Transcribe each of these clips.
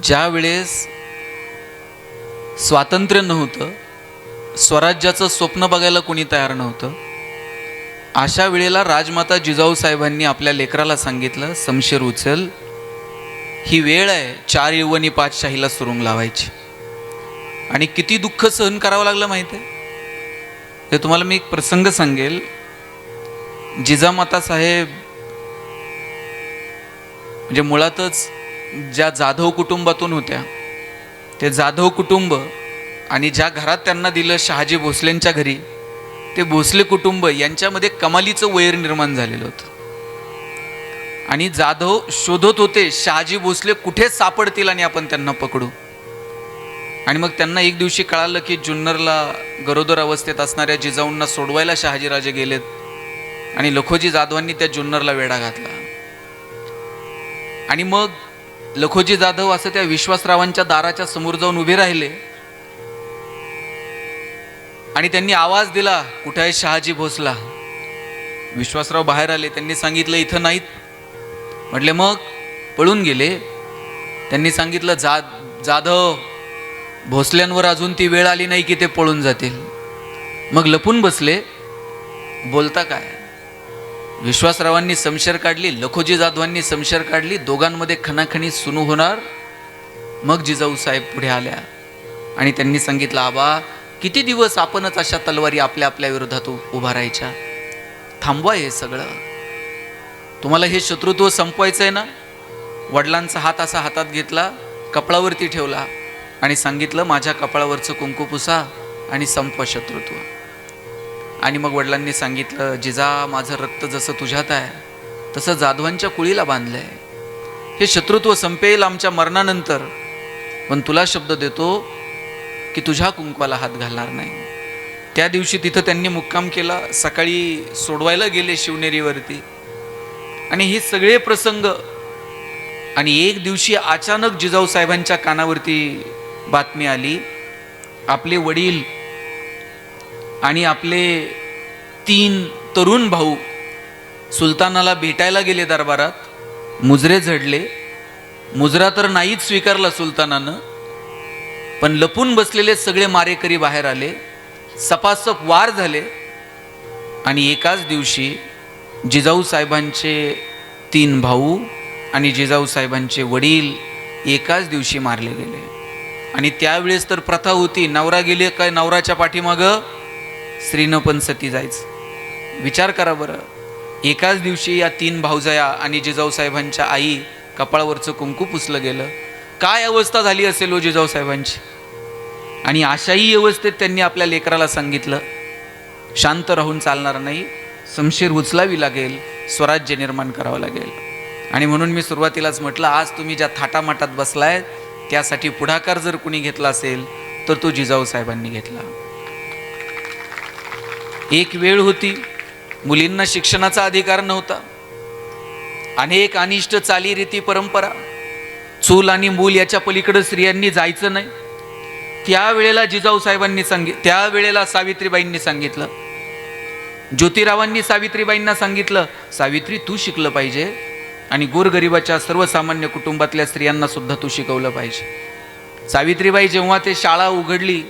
ज्या वेळेस स्वातंत्र्य नव्हतं, स्वराज्याचं स्वप्न बघायला कोणी तयार नव्हतं, अशा वेळेला राजमाता जिजाऊ साहेबांनी आपल्या लेकराला सांगितलं, समशेर उचल, ही वेळ आहे 4 यवनी 5 शाहीला सुरुंग लावायची. आणि किती दुःख सहन करावं लागलं माहिती आहे. ते तुम्हाला मी एक प्रसंग सांगेल. जिजामाता साहेब म्हणजे मुळातच ज्या जाधव कुटुंबातून होत्या, ते जाधव कुटुंब आणि ज्या घरात त्यांना दिलं शहाजी भोसलेंच्या घरी, ते भोसले कुटुंब यांच्यामध्ये कमालीचं वैर निर्माण झालेलं होतं. आणि जाधव शोधत होते शहाजी भोसले कुठे सापडतील आणि आपण त्यांना पकडू. आणि मग त्यांना एक दिवशी कळालं की जुन्नरला गरोदर अवस्थेत असणाऱ्या जिजाऊंना सोडवायला शहाजीराजे गेलेत. आणि लखोजी जाधवांनी त्या जुन्नरला वेढा घातला. आणि मग लखोजी जाधव असं त्या विश्वासरावांच्या दाराच्या समोर जाऊन उभे राहिले आणि त्यांनी आवाज दिला, कुठे आहे शहाजी भोसला. विश्वासराव बाहेर आले. त्यांनी सांगितलं इथं नाहीत. म्हटले मग? पळून गेले. त्यांनी सांगितलं जाधव भोसल्यांवर अजून ती वेळ आली नाही की ते पळून जातील. मग लपून बसले. बोलता काय? विश्वासरावांनी समशेर काढली, लखोजी जाधवांनी समशेर काढली, दोघांमध्ये खणाखणी सुनू होणार. मग जिजाऊ साहेब पुढे आल्या आणि त्यांनी सांगितलं, आबा किती दिवस आपणच अशा तलवारी आपल्या आपल्या विरोधात उभा राहायच्या, थांबवा हे सगळं. तुम्हाला हे शत्रुत्व संपवायचं आहे ना. वडिलांचा हात असा हातात घेतला, कपाळावरती ठेवला आणि सांगितलं, माझ्या कपाळावरचं कुंकू पुसा आणि संपवा शत्रुत्व. आणि मग वडिलांनी सांगितलं, जिजा माझं रक्त जसं तुझ्यात आहे तसं जाधवांच्या कुळीला बांधलंय. हे शत्रुत्व संपेल आमच्या मरणानंतर, पण तुला शब्द देतो की तुझ्या कुंकवाला हात घालणार नाही. त्या दिवशी तिथं त्यांनी मुक्काम केला. सकाळी सोडवायला गेले शिवनेरीवरती. आणि हे सगळे प्रसंग. आणि एक दिवशी अचानक जिजाऊ साहेबांच्या कानावरती बातमी आली, आपले वडील आणि आपले 3 तरुण भाऊ सुलतानाला भेटायला गेले दरबारात. मुजरे झडले. मुजरा तर नाहीच स्वीकारला सुलतानानं, पण लपून बसलेले सगळे मारेकरी बाहेर आले. सपासप वार झाले. आणि एकाच दिवशी जिजाऊ साहेबांचे 3 भाऊ आणि जिजाऊ साहेबांचे वडील एकाच दिवशी मारले गेले. आणि त्यावेळेस तर प्रथा होती, नवरा गेले काय नवराच्या पाठीमागं स्त्रीनं पण सती जायचं. विचार करा बरं. एकाच दिवशी या 3 भाऊजया आणि जिजाऊ साहेबांच्या आई कपाळावरचं कुंकू पुसलं गेलं. काय अवस्था झाली असेल हो जिजाऊ साहेबांची. आणि अशाही अवस्थेत त्यांनी आपल्या लेकराला सांगितलं, शांत राहून चालणार नाही, समशेर उचलावी लागेल, स्वराज्य निर्माण करावं लागेल. आणि म्हणून मी सुरुवातीलाच म्हटलं, आज तुम्ही ज्या थाटामाटात बसलाय त्यासाठी पुढाकार जर कुणी घेतला असेल तर तो जिजाऊ साहेबांनी घेतला. एक वेळ होती, मुलींना शिक्षणाचा अधिकार नव्हता. अनेक अनिष्ट चालीरीती परंपरा, चूल आणि मूल याच्या पलीकडे स्त्रियांनी जायचं नाही. त्यावेळेला जिजाऊ साहेबांनी त्यावेळेला सावित्रीबाईंनी सांगितलं, ज्योतिरावांनी सावित्रीबाईंना सांगितलं, सावित्री तू शिकलं पाहिजे आणि गोरगरिबाच्या सर्वसामान्य कुटुंबातल्या स्त्रियांना सुद्धा तू शिकवलं पाहिजे. सावित्रीबाई जेव्हा ते शाळा उघडली,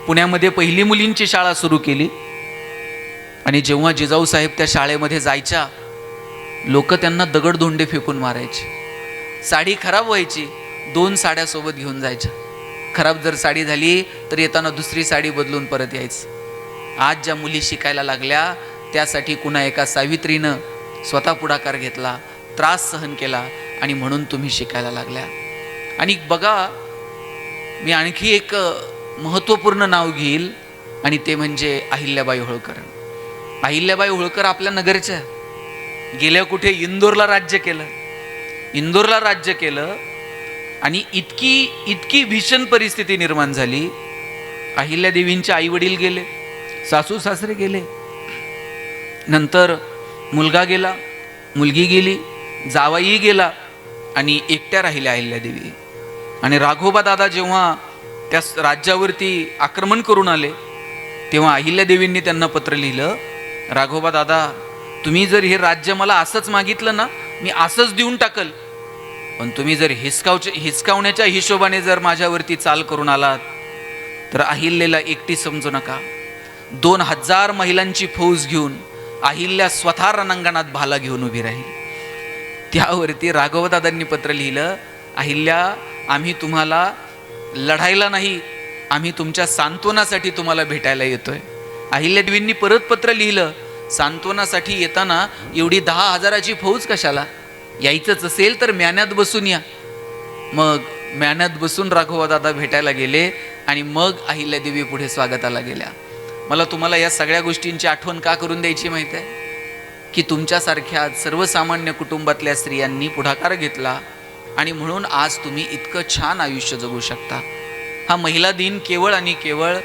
पुण्यामध्ये पहिली मुलींची शाळा सुरू केली. आणि जेव्हा जिजाऊ साहेब त्या शाळेमध्ये जायच्या, लोक त्यांना दगडधोंडे फेकून मारायचे. साडी खराब व्हायची, 2 साड्या सोबत घेऊन जायच्या. खराब जर साडी झाली तर येताना दुसरी साडी बदलून परत यायचं. आज ज्या मुली शिकायला लागल्या त्यासाठी कुणा एका सावित्रीनं स्वतः पुढाकार घेतला, त्रास सहन केला आणि म्हणून तुम्ही शिकायला लागल्या. आणि बघा, मी आणखी एक महत्त्वपूर्ण नाव घेईल आणि ते म्हणजे अहिल्याबाई होळकर. अहिल्याबाई होळकर आपल्या नगरच्या, गेल्या कुठे इंदोरला राज्य केलं. इंदोरला राज्य केलं आणि इतकी भीषण परिस्थिती निर्माण झाली. अहिल्यादेवींचे आई वडील गेले, सासू सासरे गेले, नंतर मुलगा गेला, मुलगी गेली, जावाई गेला आणि एकट्या राहिल्या अहिल्यादेवी. आणि राघोबा दादा जेव्हा त्या राज्यावरती आक्रमण करून आले तेव्हा अहिल्यादेवींनी त्यांना पत्र लिहिलं, राघोबा दादा तुम्ही जर हे राज्य मला असंच मागितलं ना, मी असंच देऊन टाकल, पण तुम्ही जर हिसकावण्याच्या हिशोबाने जर माझ्यावरती चाल करून आलात तर अहिल्याला एकटी समजू नका. 2000 महिलांची फौज घेऊन अहिल्या स्वतः रणांगणात भाला घेऊन उभी राहील. त्यावरती राघवदादांनी पत्र लिहिलं, अहिल्या, आम्ही तुम्हाला लढायला नाही, आम्ही तुमच्या सांत्वनासाठी तुम्हाला भेटायला येतोय. अहिल्यादेवींनी परत पत्र लिहिलं, सांत्वनासाठी येताना एवढी 10,000ची फौज कशाला, यायचंच असेल तर म्यान्यात बसून या. मग म्यान्यात बसून राघवदादा भेटायला गेले आणि मग अहिल्यादेवी पुढे स्वागताला गेल्या. मला तुम्हाला या सगळ्या गोष्टींची आठवण का करून द्यायची माहीत आहे की तुमच्यासारख्या सर्वसामान्य कुटुंबातल्या स्त्रियांनी पुढाकार घेतला आणि म्हणून आज तुम्ही इतकं छान आयुष्य जगू शकता. हा महिला दिन केवळ आणि केवळ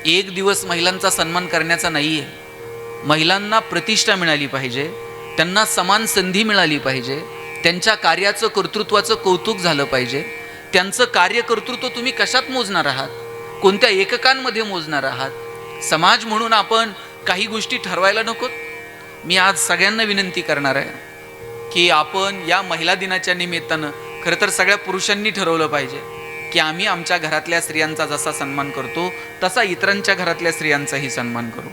एक दिवस महिलांचा सन्मान करण्याचा नाही आहे. महिलांना प्रतिष्ठा मिळाली पाहिजे, त्यांना समान संधी मिळाली पाहिजे, त्यांच्या कार्याचं कर्तृत्वाचं कौतुक झालं पाहिजे. त्यांचं कार्यकर्तृत्व तुम्ही कशात मोजणार आहात, कोणत्या एककांमध्ये मोजणार आहात. समाज म्हणून आपण काही गोष्टी ठरवायला नकोत. मी आज सगळ्यांना विनंती करणार आहे की आपण या महिला दिनाच्या निमित्तानं खरं तर सगळ्या पुरुषांनी ठरवलं पाहिजे की आम्ही आमच्या घरातल्या स्त्रियांचा जसा सन्मान करतो तसा इतरांच्या घरातल्या स्त्रियांचाही सन्मान करू.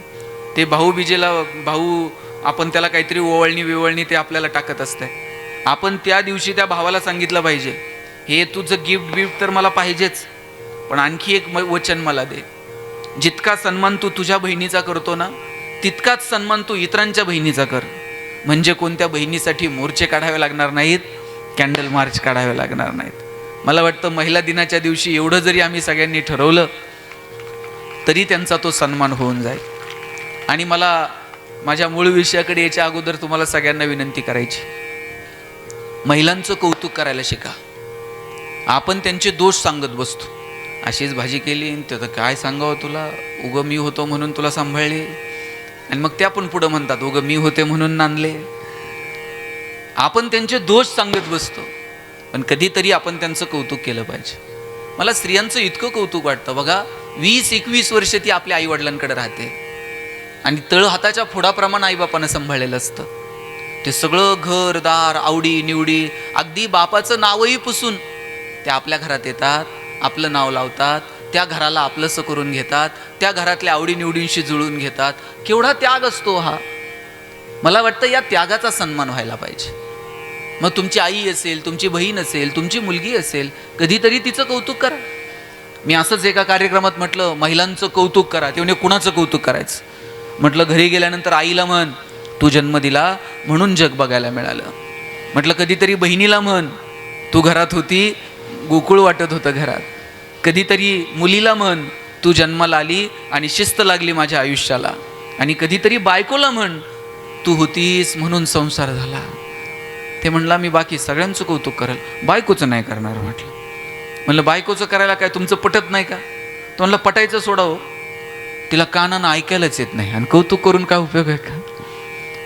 ते भाऊबीजेला भाऊ आपण त्याला काहीतरी ओवळणी विवळणी ते आपल्याला टाकत असते. आपण त्या दिवशी त्या भावाला सांगितलं पाहिजे, हे तुझं गिफ्ट तर मला पाहिजेच, पण आणखी एक वचन मला दे. जितका सन्मान तू तुझ्या बहिणीचा करतो ना, तितकाच सन्मान तू इतरांच्या बहिणीचा कर. म्हणजे कोणत्या बहिणीसाठी मोर्चे काढावे लागणार नाहीत, कॅन्डल मार्च काढावे लागणार नाहीत. मला वाटतं महिला दिनाच्या दिवशी एवढं जरी आम्ही सगळ्यांनी ठरवलं तरी त्यांचा तो सन्मान होऊन जाईल. आणि मला माझ्या मूळ विषयाकडे याच्या अगोदर तुम्हाला सगळ्यांना विनंती करायची, महिलांचं कौतुक करायला शिका. आपण त्यांचे दोष सांगत बसतो, अशीच भाजी केली तर काय सांगावं तुला, उगं मी होतो म्हणून तुला सांभाळले, आणि मग त्या पण पुढं म्हणतात उगं मी होते म्हणून नांदले. आपण त्यांचे दोष सांगत बसतो, पण कधीतरी आपण त्यांचं कौतुक केलं पाहिजे. मला स्त्रियांचं इतकं कौतुक वाटतं बघा, 20-21 वर्ष ती आपल्या आईवडिलांकडे राहते आणि तळ हाताच्या फोडाप्रमाणे आईबापानं सांभाळलेलं असतं. ते सगळं घरदार आवडी निवडी अगदी बापाचं नावही पुसून ते आपल्या घरात येतात, आपलं नाव लावतात, त्या घराला आपलंसं करून घेतात, त्या घरातल्या आवडीनिवडींशी जुळून घेतात. केवढा त्याग असतो हा. मला वाटतं या त्यागाचा सन्मान व्हायला पाहिजे. मग तुमची आई असेल, तुमची बहीण असेल, तुमची मुलगी असेल, कधीतरी तिचं कौतुक करा. मी असंच एका कार्यक्रमात म्हटलं महिलांचं कौतुक करा. ते म्हणजे कुणाचं कौतुक करायचं म्हटलं, घरी गेल्यानंतर आईला म्हण तू जन्म दिला म्हणून जग बघायला मिळालं. म्हटलं कधीतरी बहिणीला म्हण तू घरात होती, गोकुळ वाटत होतं घरात. कधीतरी मुलीला म्हण तू जन्माला आली आणि शिस्त लागली माझ्या आयुष्याला. आणि कधीतरी बायकोला म्हण तू होतीस म्हणून संसार झाला. ते म्हणला मी बाकी सगळ्यांचं कौतुक करेल, बायकोचं नाही करणार. म्हटलं बायकोचं करायला काय तुमचं पटत नाही का? तो म्हणलं पटायचं सोडावं, तिला कानानं ऐकायलाच येत नाही आणि कौतुक करून काय उपयोग आहे का?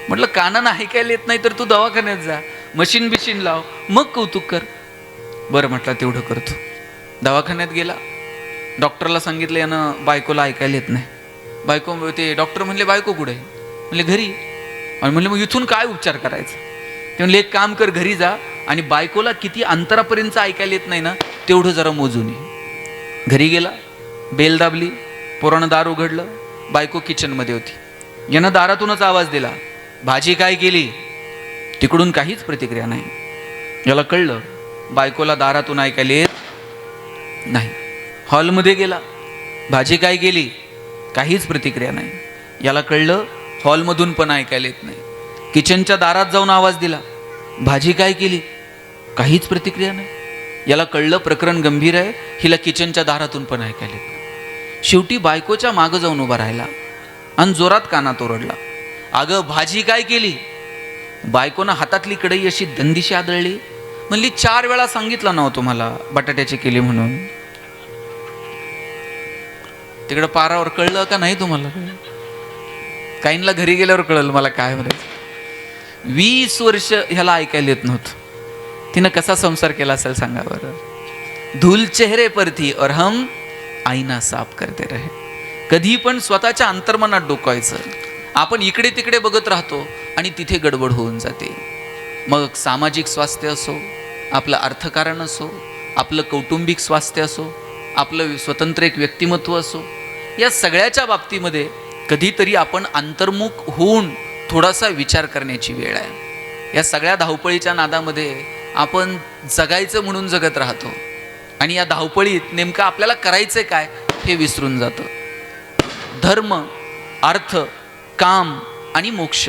म्हटलं कानानं ऐकायला येत नाही तर तू दवाखान्यात जा, मशीन बिशीन लाव, मग कौतुक कर. बरं म्हटलं तेवढं करतो. दवाखान्यात गेला, डॉक्टरला सांगितलं यानं बायकोला ऐकायला येत नाही. बायको ते डॉक्टर म्हणले बायको कुठे आहे? म्हणले घरी. आणि म्हणले मग इथून काय उपचार करायचं? ते म्हणले एक काम कर, घरी जा आणि बायकोला किती अंतरापर्यंत ऐकायला येत नाही ना तेवढं जरा मोजून ये. घरी गेला, बेल दाबली, पोरानं दार उघडलं, बायको किचनमध्ये होती. यानं दारातूनच आवाज दिला, भाजी काय केली? तिकडून काहीच प्रतिक्रिया नाही. याला कळलं बायकोला दारातून ऐकायला येत नाही. हॉलमध्ये गेला, भाजी काय केली? काहीच प्रतिक्रिया नाही. याला कळलं हॉलमधून पण ऐकायला येत नाही. किचनच्या दारात जाऊन आवाज दिला, भाजी काय केली? काहीच प्रतिक्रिया नाही. याला कळलं प्रकरण गंभीर आहे, हिला किचनच्या दारातून पण ऐकायला येत नाही. शेवटी बायकोच्या मागं जाऊन उभा राहिला आणि जोरात कानात ओरडला, अगं भाजी काय केली? बायकोनं हातातली कढई अशी दंदिशी आदळली. म्हणली 4 वेळा सांगितलं ना तुम्हाला बटाट्याची केली म्हणून. तिकडं पारावर कळलं का नाही तुम्हाला? काहींना घरी गेल्यावर कळलं मला काय म्हणायचं. 20 वर्ष ह्याला ऐकायला येत नव्हतं. तिनं कसा संसार केला असेल सांगा बरं. धूल चेहरे पर थी और हम आईना साफ करते रहे. कधी पण स्वतःच्या अंतर्मनात डोकायचं. आपण इकडे तिकडे बघत राहतो आणि तिथे गडबड होऊन जाते. मग सामाजिक स्वास्थ्य असो, आपलं अर्थकारण असो, आपलं कौटुंबिक स्वास्थ्य असो, आपलं स्वतंत्र एक व्यक्तिमत्व असो, या सगळ्याच्या बाबतीमध्ये कधीतरी आपण अंतर्मुख होऊन थोडासा विचार करण्याची वेळ आहे. या सगळ्या धावपळीच्या नादामध्ये आपण जगायचं म्हणून जगत राहतो आणि या धावपळीत नेमकं आपल्याला करायचं काय हे विसरून जातं. धर्म, अर्थ, काम आणि मोक्ष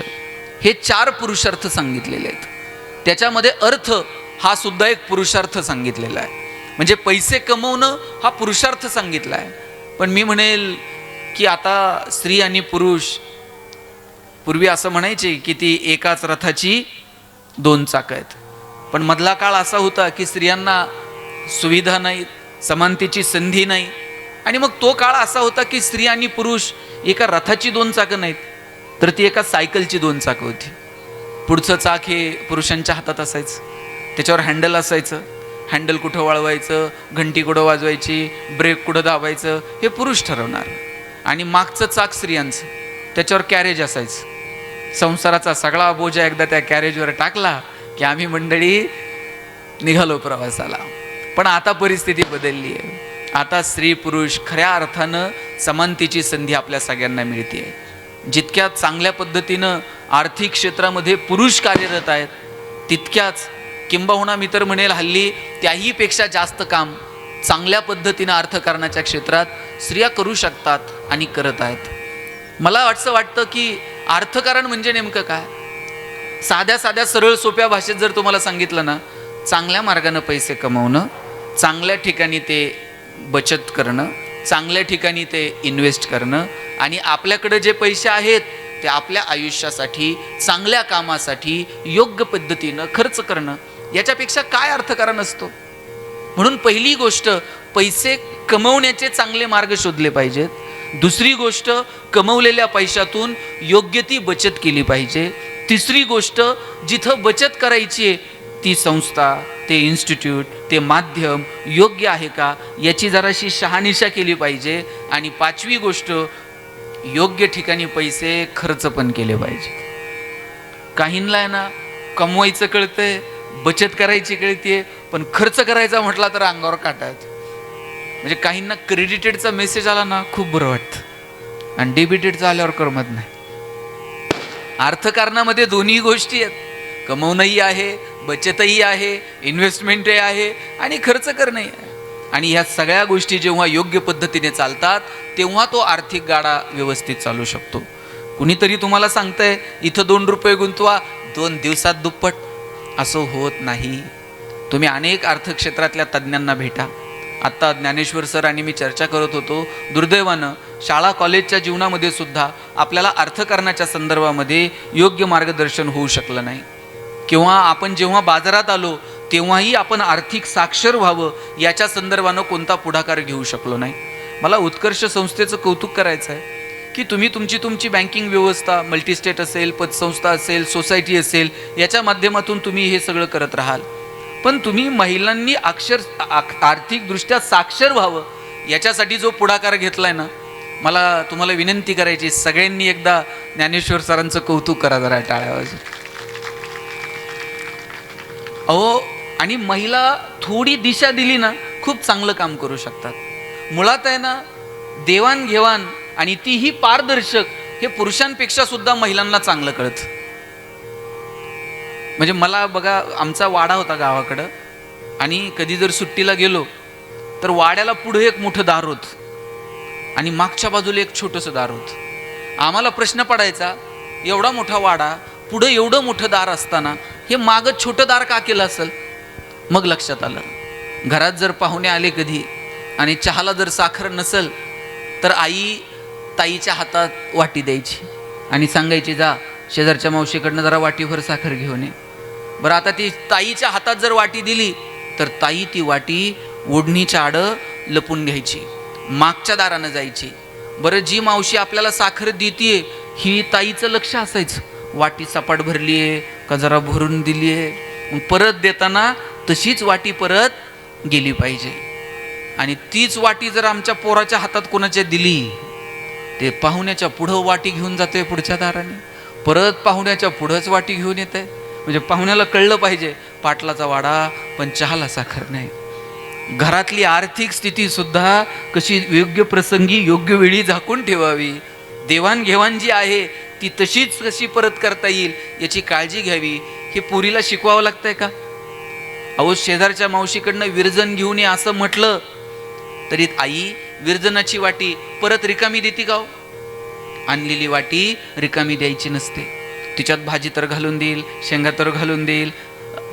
हे 4 पुरुषार्थ सांगितलेले आहेत. त्याच्यामध्ये अर्थ हा सुद्धा एक पुरुषार्थ सांगितलेला आहे. म्हणजे पैसे कमवणं हा पुरुषार्थ सांगितला आहे. पण मी म्हणेल की आता स्त्री आणि पुरुष, पूर्वी असं म्हणायचे की ती एकाच रथाची 2 चाकं आहेत. पण मधला काळ असा होता की स्त्रियांना सुविधा नाहीत, समानतेची संधी नाही. आणि मग तो काळ असा होता की स्त्री आणि पुरुष एका रथाची 2 चाकं नाहीत, तर ती एका सायकलची 2 चाकं होती. पुढचं चाक हे पुरुषांच्या हातात असायचं, त्याच्यावर हँडल असायचं. हँडल कुठं वळवायचं, घंटी कुठं वाजवायची, ब्रेक कुठं दाबायचं हे पुरुष ठरवणार. आणि मागचं चाक स्त्रियांचं, त्याच्यावर कॅरेज असायचं. संसाराचा सगळा बोजा एकदा त्या कॅरेजवर टाकला की आम्ही मंडळी निघालो प्रवासाला. पण आता परिस्थिती बदलली आहे. आता स्त्री पुरुष खऱ्या अर्थानं समानतेची संधी आपल्या सगळ्यांना मिळते. जितक्या चांगल्या पद्धतीनं आर्थिक क्षेत्रामध्ये पुरुष कार्यरत आहेत, तितक्याच किंबहुना मी तर म्हणेल हल्ली त्याहीपेक्षा जास्त काम चांगल्या पद्धतीनं अर्थकारणाच्या क्षेत्रात स्त्रिया करू शकतात आणि करत आहेत. मला असं वाटतं की अर्थकारण म्हणजे नेमकं काय? साध्या सरळ सोप्या भाषेत जर तुम्हाला सांगितलं ना, चांगल्या मार्गानं पैसे कमवणं, चांगल्या ठिकाणी ते बचत करणं, चांगल्या ठिकाणी ते इन्व्हेस्ट करणं आणि आपल्याकडे जे पैसे आहेत ते आपल्या आयुष्यासाठी, चांगल्या कामासाठी योग्य पद्धतीनं खर्च करणं, याच्यापेक्षा काय अर्थकारण असतो? म्हणून पहिली गोष्ट, पैसे कमवण्याचे चांगले मार्ग शोधले पाहिजेत. दुसरी गोष्ट, कमवलेल्या पैशातून योग्य ती बचत केली पाहिजे. तिसरी गोष्ट, जिथं बचत करायची आहे ती संस्था, ते इन्स्टिट्यूट, ते माध्यम योग्य आहे का याची जराशी शहानिशा केली पाहिजे. आणि 5वी गोष्ट, योग्य ठिकाणी पैसे खर्च पण केले पाहिजे. काहींना आहे ना कमवायचं कळतंय, बचत करायची कळतीये, पण खर्च करायचा म्हटला तर अंगावर काटा येतो. म्हणजे काहींना क्रेडिटेडचा मेसेज आला ना खूप बरं वाटतं आणि डेबिटेडचा आल्यावर करमत नाही. अर्थकारणामध्ये दोन्ही गोष्टी आहेत, कमवणंही आहे, बचतही आहे, इन्व्हेस्टमेंटही आहे आणि खर्च करणंही आहे. आणि ह्या सगळ्या गोष्टी जेव्हा योग्य पद्धतीने चालतात तेव्हा तो आर्थिक गाडा व्यवस्थित चालू शकतो. कुणीतरी तुम्हाला सांगतंय इथं 2 रुपये गुंतवा, 2 दिवसात दुप्पट, असं होत नाही. तुम्ही अनेक अर्थक्षेत्रातल्या तज्ज्ञांना भेटा. आत्ता ज्ञानेश्वर सर आणि मी चर्चा करत होतो, दुर्दैवानं शाळा कॉलेजच्या जीवनामध्ये सुद्धा आपल्याला अर्थकारणाच्या संदर्भामध्ये योग्य मार्गदर्शन होऊ शकलं नाही. किंवा आपण जेव्हा बाजारात आलो तेव्हाही आपण आर्थिक साक्षर व्हावं याच्या संदर्भानं कोणता पुढाकार घेऊ शकलो नाही. मला उत्कर्ष संस्थेचं कौतुक करायचं आहे की तुम्ही तुमची बँकिंग व्यवस्था, मल्टीस्टेट असेल, पतसंस्था असेल, सोसायटी असेल, याच्या माध्यमातून तुम्ही हे सगळं करत राहाल. पण तुम्ही महिलांनी आर्थिकदृष्ट्या साक्षर व्हावं याच्यासाठी जो पुढाकार घेतलाय ना, मला तुम्हाला विनंती करायची, सगळ्यांनी एकदा ज्ञानेश्वर सरांचं कौतुक करा जरा टाळ्या वाजवून. अहो, आणि महिला थोडी दिशा दिली ना खूप चांगलं काम करू शकतात. मुळात आहे ना, देवाणघेवाण आणि तीही पारदर्शक हे पुरुषांपेक्षा सुद्धा महिलांना चांगलं कळतं. म्हणजे मला बघा, आमचा वाडा होता गावाकडं आणि कधी जर सुट्टीला गेलो तर वाड्याला पुढे एक मोठं दार होतं आणि मागच्या बाजूला एक छोटंसं दार होतं. आम्हाला प्रश्न पडायचा, एवढा मोठा वाडा, पुढं एवढं मोठं दार असताना हे मागं छोटं दार का केलं असेल? मग लक्षात आलं, घरात जर पाहुणे आले कधी आणि चहाला जर साखर नसेल तर आई ताईच्या हातात वाटी द्यायची आणि सांगायची, जा शेजारच्या मावशीकडनं जरा वाटीभर साखर घेऊन ये. बरं, आता ती ताईच्या हातात जर वाटी दिली तर ताई ती वाटी ओढणीच्या आडं लपून घ्यायची, मागच्या दारानं जायची. बरं, जी मावशी आपल्याला साखर देतीये ही ताईचं लक्ष असायचं, वाटी सपाट भरली आहे का जरा भरून दिली आहे. परत देताना तशीच वाटी परत गेली पाहिजे. आणि तीच वाटी जर आमच्या पोराच्या हातात कोणाच्या दिली, ते पाहुण्याच्या पुढं वाटी घेऊन जातोय पुढच्या दाराने, परत पाहुण्याच्या पुढंच वाटी घेऊन येत आहे. म्हणजे पाहुण्याला कळलं पाहिजे पाटलाचा वाडा पण चहाला साखर नाही. घरातली आर्थिक स्थिती सुद्धा कशी योग्य प्रसंगी योग्य वेळी झाकून ठेवावी, देवाणघेवाण जी आहे ती तशीच कशी परत करता येईल याची काळजी घ्यावी. हे पुरीला शिकवावं लागतंय का? अहो, शेजारच्या मावशीकडनं विरजन घेऊन ये असं म्हटलं तरी आई विरजनाची वाटी परत रिकामी देते का? आणलेली वाटी रिकामी द्यायची नसते. तिच्यात भाजी तर घालून देईल, शेंगा तर घालून देईल,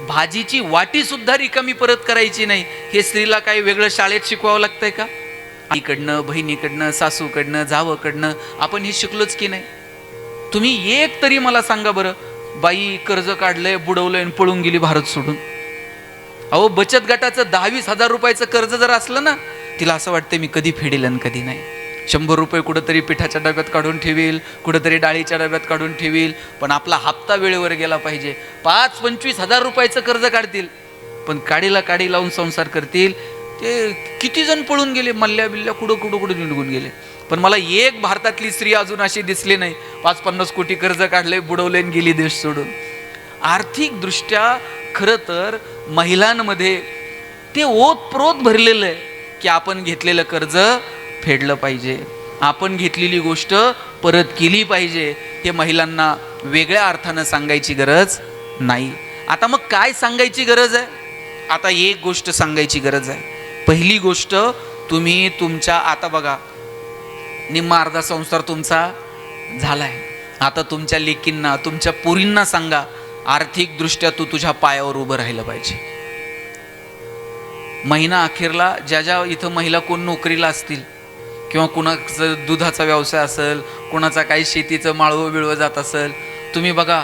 भाजीची वाटी सुद्धा रिकामी परत करायची नाही. हे स्त्रीला काही वेगळं शाळेत शिकवावं लागतंय का? आईकडनं, बहिणीकडनं, सासूकडनं, जावकडनं आपण हे शिकलोच की नाही? तुम्ही एक तरी मला सांगा बरं, बाई कर्ज काढलंय, बुडवलंय आणि पळून गेली भारत सोडून. अहो, बचत गटाचं 10-20 हजार रुपयाचं कर्ज जर असलं ना, तिला असं वाटतं मी कधी फेडेल आणि कधी नाही. 100 रुपये कुठंतरी पिठाच्या डब्यात काढून ठेवील, कुठंतरी डाळीच्या डब्यात काढून ठेवील, पण आपला हप्ता वेळेवर गेला पाहिजे. 5-25 हजार रुपयाचं कर्ज काढतील, पण काडीला काडी लावून संसार करतील. ते किती जण पळून गेले, मल्ल्या बिल्ल्या कुठं निघून गेले. पण मला एक भारतातली स्त्री अजून अशी दिसली नाही 5-50 कोटी कर्ज काढले, बुडवले आणि गेली देश सोडून. आर्थिक दृष्ट्या खरं तर महिलांमध्ये ते ओतप्रोत भरलेलं आहे की आपण घेतलेलं कर्ज फेडलं पाहिजे, आपण घेतलेली गोष्ट परत केली पाहिजे. हे महिलांना वेगळ्या अर्थानं सांगायची गरज नाही. आता मग काय सांगायची गरज आहे? आता एक गोष्ट सांगायची गरज आहे. पहिली गोष्ट, तुम्ही तुमच्या, आता बघा निम्मा अर्धा संसार तुमचा झालाय, आता तुमच्या लेकींना, तुमच्या पोरींना सांगा, आर्थिक दृष्ट्या तू तुझ्या पायावर उभं राहिलं पाहिजे. महिना अखेरला ज्या इथं महिला कोण नोकरीला असतील किंवा कुणाचं दुधाचा व्यवसाय असेल, कुणाचा काही शेतीचं माळवं बिळवं जात असेल, तुम्ही बघा,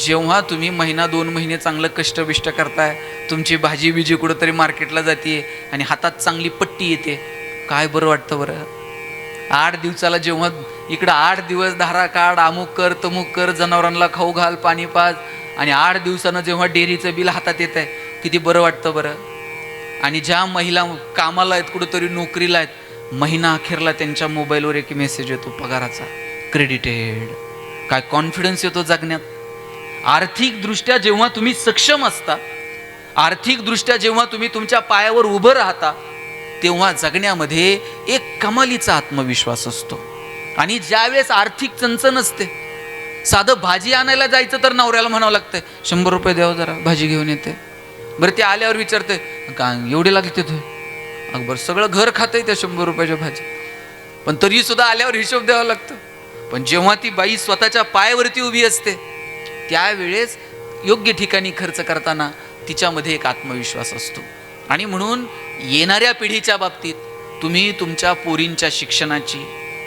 जेव्हा तुम्ही 1-2 महिने चांगलं कष्टबिष्ट करताय, तुमची भाजी बिजी कुठंतरी मार्केटला जाते आणि हातात चांगली पट्टी येते, काय बरं वाटतं बरं. 8 दिवसाला जेव्हा इकडं 8 दिवस धारा काढ, अमुक कर तमुक कर, जनावरांना खाऊ घाल, पाणी पाज, आणि 8 दिवसानं जेव्हा डेअरीचं बिल हातात येत आहे, किती बरं वाटतं बरं. आणि ज्या महिला कामाला आहेत, कुठंतरी नोकरीला आहेत, महिना अखेरला त्यांच्या मोबाईलवर एक मेसेज येतो पगाराचा, क्रेडिटेड. काय कॉन्फिडन्स येतो जगण्यात. आर्थिकदृष्ट्या जेव्हा तुम्ही सक्षम असता, आर्थिकदृष्ट्या जेव्हा तुम्ही तुमच्या पायावर उभं राहता, तेव्हा जगण्यामध्ये एक कमालीचा आत्मविश्वास असतो. आणि ज्यावेळेस आर्थिक चणचण असते, साधं भाजी आणायला जायचं तर नवऱ्याला म्हणावं लागतंय 100 रुपये द्यावं, जरा भाजी घेऊन येते. बरं, ते आल्यावर विचारते का एवढे लागते ते, अकबर सगळं घर खातंय त्या 100 रुपयाच्या भाजी, पण तरी सुद्धा आल्यावर हिशोब द्यावा लागतो. पण जेव्हा ती बाई स्वतःच्या पायावरती उभी असते, त्यावेळेस योग्य ठिकाणी खर्च करताना तिच्यामध्ये एक आत्मविश्वास असतो. आणि म्हणून येणाऱ्या पिढीच्या बाबतीत तुम्ही तुमच्या पोरींच्या शिक्षणाची,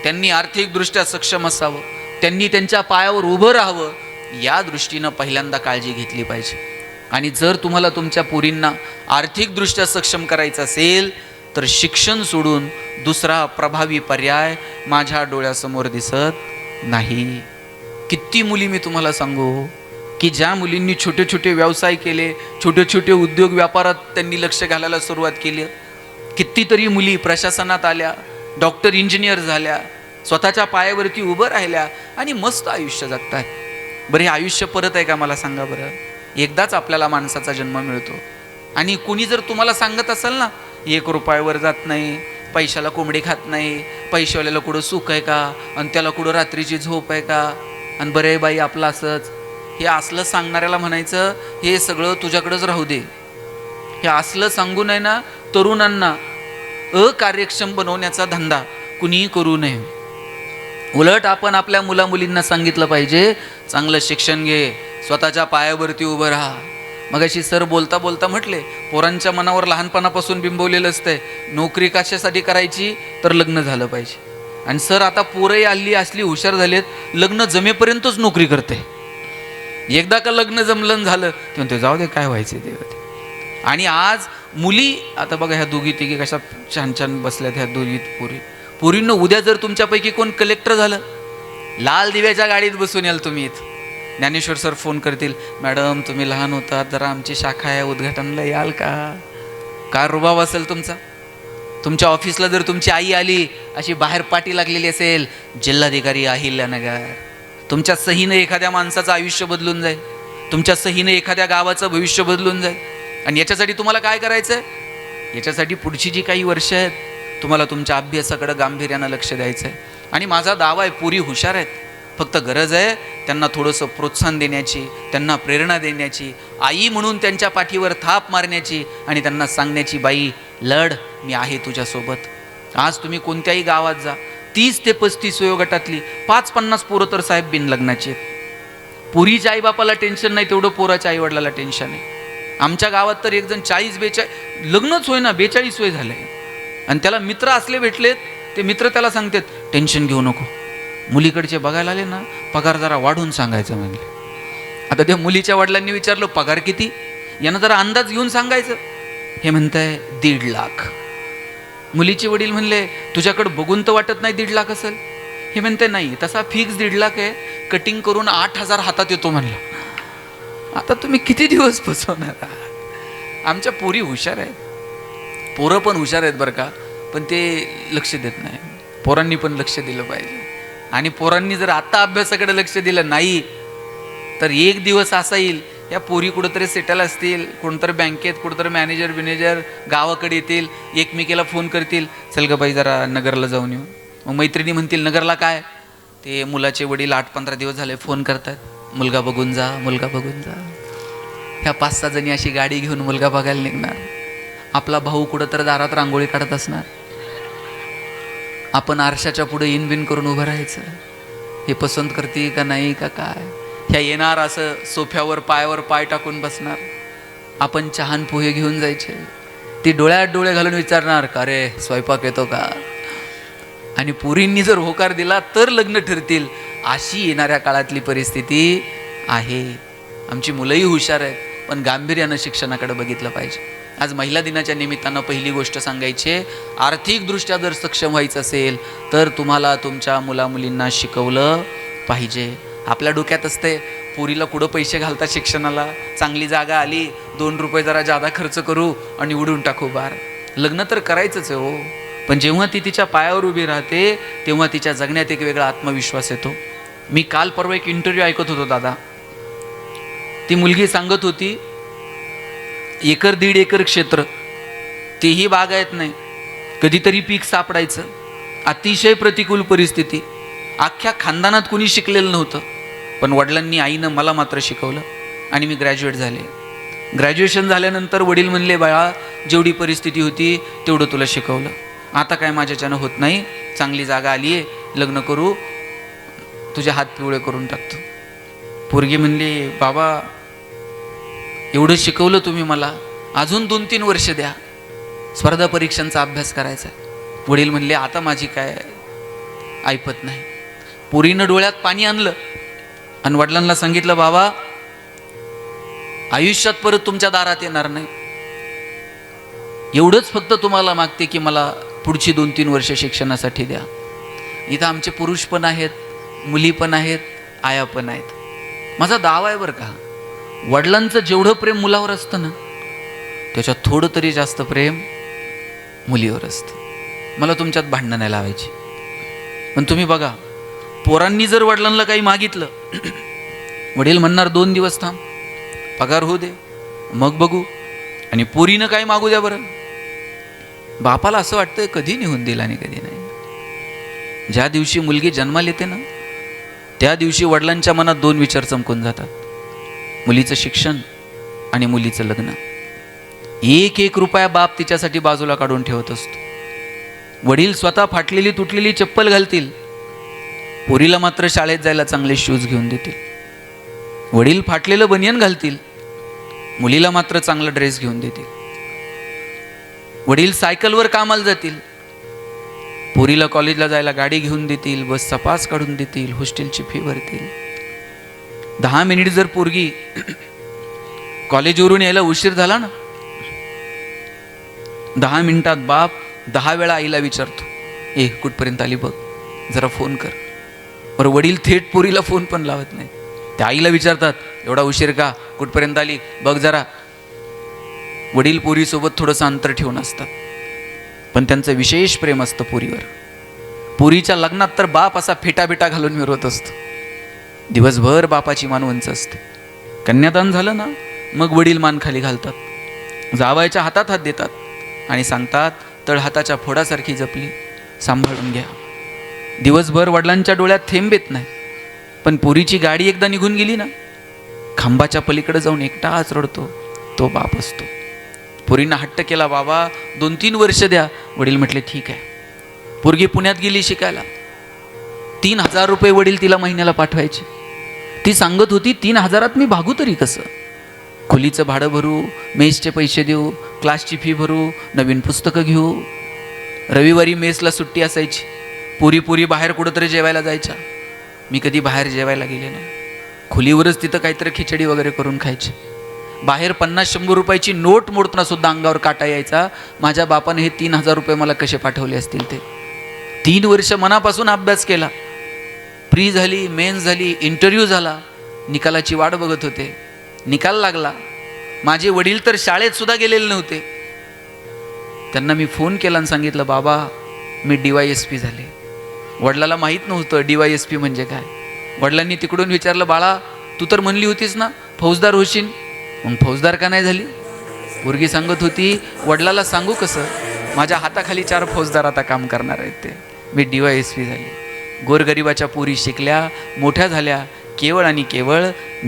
त्यांनी आर्थिकदृष्ट्या सक्षम असावं, त्यांनी त्यांच्या पायावर उभं राहावं, या दृष्टीनं पहिल्यांदा काळजी घेतली पाहिजे. आणि जर तुम्हाला तुमच्या पोरींना आर्थिकदृष्ट्या सक्षम करायचं असेल, तर शिक्षण सोडून दुसरा प्रभावी पर्याय माझ्या डोळ्यासमोर दिसत नाही. किती मुली मी तुम्हाला सांगू की ज्या मुलींनी छोटे छोटे व्यवसाय केले, छोटे छोटे उद्योग व्यापारात त्यांनी लक्ष घालायला सुरुवात केली. कितीतरी मुली प्रशासनात आल्या, डॉक्टर इंजिनियर झाल्या, स्वतःच्या पायावरती उभं राहिल्या आणि मस्त आयुष्य जगतात. बरं, हे आयुष्य परत आहे का मला सांगा बरं. एकदाच आपल्याला माणसाचा जन्म मिळतो. आणि कुणी जर तुम्हाला सांगत असेल ना, 1 रुपयावर जात नाही, पैशाला कोंबडी खात नाही, पैशावाल्याला कुठं सुख आहे का, आणि त्याला कुठं रात्रीची झोप आहे का, आणि बरं आहे बाई आपलं असंच, हे असलं सांगणाऱ्याला म्हणायचं हे सगळं तुझ्याकडंच राहू दे. हे असलं सांगू नये ना, तरुणांना अकार्यक्षम बनवण्याचा धंदा कुणीही करू नये. उलट आपण आपल्या मुलामुलींना सांगितलं पाहिजे, चांगलं शिक्षण घे, स्वतःच्या पायावरती उभं राहा. मगाशी सर बोलता बोलता म्हटले, पोरांच्या मनावर लहानपणापासून बिंबवलेलं असतंय, नोकरी कशासाठी करायची, तर लग्न झालं पाहिजे. आणि सर आता पोरंही हल्ली असली हुशार झालेत, लग्न जमेपर्यंतच नोकरी करते. एकदा का लग्न जमलं झालं ते म्हणते जाऊ दे काय व्हायचे ते. आणि आज मुली, आता बघा ह्या दोघी तिघी कशा छान छान बसल्यात, ह्या दोघी पोरींना उद्या जर तुमच्यापैकी कोण कलेक्टर झालं, लाल दिव्याच्या गाडीत बसून याल तुम्ही इथं. ज्ञानेश्वर सर फोन करतील, मॅडम तुम्ही लहान होतात, जरा आमची शाखा आहे उद्घाटनाला याल का. काय रुबाब असेल तुमचा. तुमच्या ऑफिसला जर तुमची आई आली, अशी बाहेर पाटी लागलेली असेल, जिल्हाधिकारी अहिल्यानगर, तुमच्या सहीने एखाद्या माणसाचं आयुष्य बदलून जाईल. तुमच्या सहीने एखाद्या गावाचं भविष्य बदलून जाईल. आणि याच्यासाठी तुम्हाला काय करायचं आहे? याच्यासाठी पुढची जी काही वर्ष आहेत तुम्हाला तुमच्या अभ्यासाकडे गांभीर्यानं लक्ष द्यायचं आहे. आणि माझा दावा आहे, पोरी हुशार आहेत, फक्त गरज आहे त्यांना थोडंसं प्रोत्साहन देण्याची, त्यांना प्रेरणा देण्याची, आई म्हणून त्यांच्या पाठीवर थाप मारण्याची आणि त्यांना सांगण्याची, बाई लढ, मी आहे तुझ्यासोबत. आज तुम्ही कोणत्याही गावात जा, 30 ते 35 वयोगटातली 5-50 पोरं तर साहेब बिन लग्नाची आहेत. पोरीच्या आईबापाला टेन्शन नाही तेवढं पोराच्या आईवडिलाला टेन्शन आहे. आमच्या गावात तर एक जण 40-42 लग्नच होय ना, 42 वय झालंय. आणि त्याला मित्र असले भेटलेत, ते मित्र त्याला सांगतात टेन्शन घेऊ नको, मुलीकडचे बघायला आले ना पगार जरा वाढून सांगायचं म्हणले. आता त्या मुलीच्या वडिलांनी विचारलं पगार किती, यानं जरा अंदाज घेऊन सांगायचं. हे म्हणताय 1.5 लाख. मुलीचे वडील म्हणले तुझ्याकडे बघून तर वाटत नाही 1.5 लाख असेल. हे म्हणते नाही, तसा फिक्स 1.5 लाख आहे, कटिंग करून 8,000 हातात येतो म्हणलं. आता तुम्ही किती दिवस फसवणार आहात? आमच्या पोरी हुशार आहेत, पोरं पण हुशार आहेत बरं का, पण ते लक्ष देत नाही. पोरांनी पण लक्ष दिलं पाहिजे. आणि पोरांनी जर आता अभ्यासाकडे लक्ष दिलं नाही तर एक दिवस असा येईल, या पोरी कुठंतरी सेटल असतील, कोणतरी बँकेत, कुठंतरी मॅनेजर गावाकडे येतील, एकमेकीला फोन करतील, चल ग बाई जरा नगरला जाऊन येऊ. मग मैत्रिणी म्हणतील नगरला काय, ते मुलाचे वडील 8-15 दिवस झाले फोन करतात, मुलगा बघून जा, मुलगा बघून जा. ह्या 5-6 जणी अशी गाडी घेऊन मुलगा बघायला निघणार. आपला भाऊ कुठंतरी दारात रांगोळी काढत असणार, आपण आरशाच्या पुढे इनबिन करून उभं राहायचं, हे पसंत करते का नाही का काय. ह्या येणार असं सोफ्यावर पायावर पाय टाकून बसणार, आपण चहान पोहे घेऊन जायचे, ती डोळ्यात डोळे घालून विचारणार का रे स्वयंपाक येतो का. आणि पुरींनी जर होकार दिला तर लग्न ठरतील, अशी येणाऱ्या काळातली परिस्थिती आहे. आमची मुलंही हुशार आहेत, पण गांभीर्यानं शिक्षणाकडे बघितलं पाहिजे. आज महिला दिनाच्या निमित्तानं पहिली गोष्ट सांगायची, आर्थिकदृष्ट्या जर सक्षम व्हायचं असेल तर तुम्हाला तुमच्या मुलामुलींना शिकवलं पाहिजे. आपल्या डोक्यात असते पोरीला कुठं पैसे घालतात शिक्षणाला, चांगली जागा आली 2 रुपये जरा जादा खर्च करू आणि उडून टाकू बार. लग्न तर करायचंच आहे हो, पण जेव्हा ती तिच्या पायावर उभी राहते तेव्हा तिच्या जगण्यात एक वेगळा आत्मविश्वास येतो. मी काल परवा एक इंटरव्ह्यू ऐकत होतो दादा, ती मुलगी सांगत होती 1-1.5 एकर क्षेत्र, तेही बागायत नाही, कधीतरी पीक सापडायचं, अतिशय प्रतिकूल परिस्थिती, अख्ख्या खानदानात कुणी शिकलेलं नव्हतं, पण वडिलांनी आईनं मला मात्र शिकवलं आणि मी ग्रॅज्युएट झाले. ग्रॅज्युएशन झाल्यानंतर वडील म्हणले बाळा जेवढी परिस्थिती होती तेवढं तुला शिकवलं, आता काय माझ्याच्यानं होत नाही, चांगली जागा आली आहे, लग्न करू, तुझे हात पिवळे करून टाकतो. पोरगी म्हणली बाबा एवढं शिकवलं तुम्ही मला, अजून 2-3 वर्ष द्या, स्पर्धा परीक्षांचा अभ्यास करायचा. वडील म्हणले आता माझी काय ऐपत नाही. पोरीनं डोळ्यात पाणी आणलं आणि वडिलांना सांगितलं बाबा आयुष्यात परत तुमच्या दारात येणार नाही, एवढंच फक्त तुम्हाला मागते की मला पुढची 2-3 वर्ष शिक्षणासाठी द्या. इथं आमचे पुरुष पण आहेत, मुली पण आहेत, आया पण आहेत. माझा दावा आहे बरं का, वडिलांचं जेवढं प्रेम मुलावर असतं ना त्याच्यात थोडं तरी जास्त प्रेम मुलीवर असतं. मला तुमच्यात भांडणं नाही लावायची, पण तुम्ही बघा पोरांनी जर वडिलांना काही मागितलं, वडील म्हणणार 2 दिवस थांब, पगार होऊ दे मग बघू, आणि पोरीनं काय मागू द्या बरं. बापाला असं वाटतं कधी निघून दिला आणि कधी नाही. ज्या दिवशी मुलगी जन्माला येते ना त्या दिवशी वडिलांच्या मनात 2 विचार चमकून जातात, मुलीचं शिक्षण आणि मुलीचं लग्न. 1-1 रुपया बाप तिच्यासाठी बाजूला काढून ठेवत असतो. वडील स्वतः फाटलेली तुटलेली चप्पल घालतील, पोरीला मात्र शाळेत जायला चांगले शूज घेऊन देतील. वडील फाटलेलं बनियन घालतील, मुलीला मात्र चांगला ड्रेस घेऊन देतील. वडील सायकलवर कामाला जातील, पोरीला कॉलेजला जायला गाडी घेऊन देतील, बसचा पास काढून देतील, हॉस्टेलची फी भरतील. 10 मिनिट जर पोरगी कॉलेजवरून यायला उशीर झाला ना, 10 मिनिटात बाप 10 वेळा आईला विचारतो, ए कुठपर्यंत आली बघ, जरा फोन कर. बरं वडील थेट पोरीला फोन पण लावत नाही, त्या आईला विचारतात एवढा उशीर का, कुठपर्यंत आली बघ जरा. वडील पोरीसोबत थोडंसं अंतर ठेवून असतात, पण त्यांचं विशेष प्रेम असतं पोरीवर. पोरीच्या लग्नात तर बाप असा फेटाबिटा घालून मिरवत असतो, दिवसभर बापाची मान उंच असते. कन्यादान झालं ना, मग वडील मान खाली घालतात, जावयाच्या हातात हात देतात आणि सांगतात, तळहाताच्या फोडासारखी जपली, सांभाळून घ्या. दिवसभर वडिलांच्या डोळ्यात थेंब येत नाही, पण पोरीची गाडी एकदा निघून गेली ना, खांबाच्या पलीकडे जाऊन एकटाच रडतो तो बाप असतो. पोरींना हट्ट केला, बाबा 2-3 वर्ष द्या. वडील म्हटले ठीक आहे. पोरगी पुण्यात गेली शिकायला. 3,000 रुपये वडील तिला महिन्याला पाठवायचे. ती सांगत होती, 3,000त मी भागू तरी कसं? खोलीचं भाडं भरू, मेसचे पैसे देऊ, क्लासची फी भरू, नवीन पुस्तकं घेऊ. रविवारी मेसला सुट्टी असायची. पुरी बाहेर कुठंतरी जेवायला जायच्या. मी कधी बाहेर जेवायला गेले नाही. खोलीवरच तिथं काहीतरी खिचडी वगैरे करून खायचे. बाहेर 50-100 रुपयाची नोट मोडताना सुद्धा अंगावर काटा यायचा. माझ्या बापाने हे 3,000 रुपये मला कसे पाठवले असतील ते. 3 वर्ष मनापासून अभ्यास केला. प्री झाली, मेन्स झाली, इंटरव्ह्यू झाला. निकालाची वाट बघत होते. निकाल लागला. माझे वडील तर शाळेत सुद्धा गेलेले नव्हते. त्यांना मी फोन केला आणि सांगितलं, बाबा मी DYSP झाले. वडिलाला माहीत नव्हतं DYSP म्हणजे काय. वडिलांनी तिकडून विचारलं, बाळा तू तर म्हणली होतीस ना फौजदार होशील, मग फौजदार का नाही झाली? पोरगी सांगत होती, वडिलाला सांगू कसं, माझ्या हाताखाली 4 फौजदार आता काम करणार आहेत ते. मी DYSP झाले. गोरगरिबाच्या पोरी शिकल्या, मोठ्या झाल्या. केवळ आणि केवळ